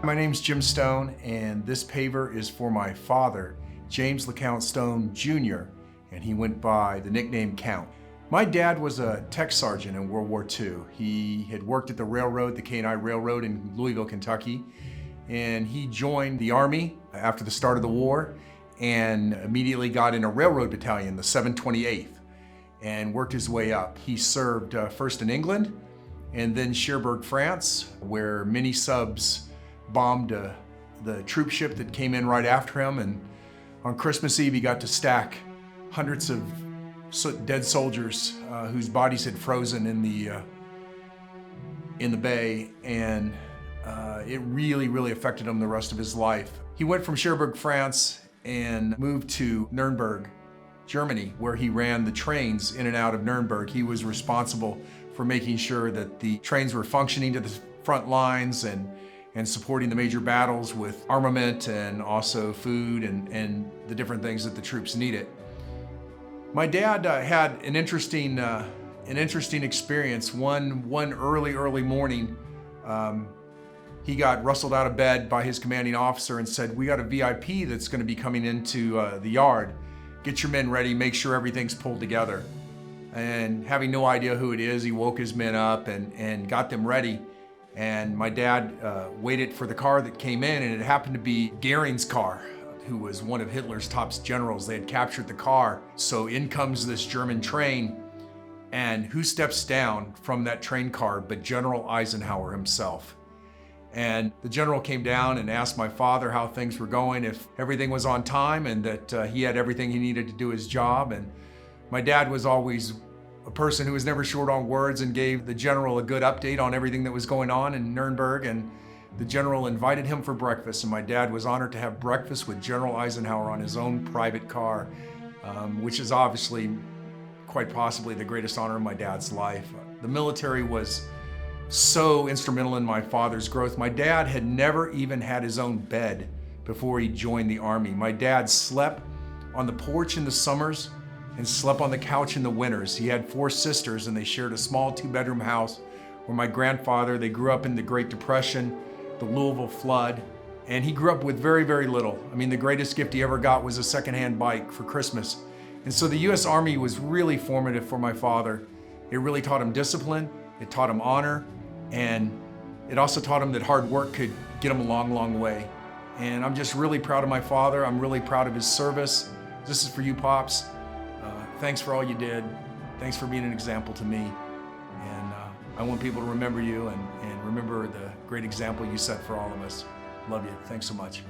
My name's Jim Stone, and this paver is for my father, James LeCount Stone Jr., and he went by the nickname Count. My dad was a tech sergeant in World War II. He had worked at the railroad, the K&I Railroad in Louisville, Kentucky, and he joined the Army after the start of the war and immediately got in a railroad battalion, the 728th, and worked his way up. He served first in England and then Cherbourg, France, where many subs bombed the troop ship that came in right after him, and on Christmas Eve he got to stack hundreds of dead soldiers whose bodies had frozen in the bay, and it really affected him the rest of his life. He went from Cherbourg, France, and moved to Nuremberg, Germany, where he ran the trains in and out of Nuremberg. He was responsible for making sure that the trains were functioning to the front lines and supporting the major battles with armament and also food and the different things that the troops needed. My dad had an interesting experience. One early morning, he got rustled out of bed by his commanding officer and said, "We got a VIP that's going to be coming into the yard. Get your men ready, make sure everything's pulled together." And having no idea who it is, he woke his men up and got them ready. And my dad waited for the car that came in, and it happened to be Goering's car, who was one of Hitler's top generals. They had captured the car. So in comes this German train, and who steps down from that train car but General Eisenhower himself. And the general came down and asked my father how things were going, if everything was on time, and that he had everything he needed to do his job. And my dad was always a person who was never short on words and gave the general a good update on everything that was going on in Nuremberg. And the general invited him for breakfast, and my dad was honored to have breakfast with General Eisenhower on his own private car, which is obviously quite possibly the greatest honor in my dad's life. The military was so instrumental in my father's growth. My dad had never even had his own bed before he joined the Army. My dad slept on the porch in the summers and slept on the couch in the winters. He had 4 sisters, and they shared a small 2-bedroom house where my grandfather, they grew up in the Great Depression, the Louisville flood, and he grew up with very little. I mean, the greatest gift he ever got was a secondhand bike for Christmas. And so the U.S. Army was really formative for my father. It really taught him discipline, it taught him honor, and it also taught him that hard work could get him a long way. And I'm just really proud of my father. I'm really proud of his service. This is for you, Pops. Thanks for all you did. Thanks for being an example to me. And I want people to remember you and remember the great example you set for all of us. Love you. Thanks so much.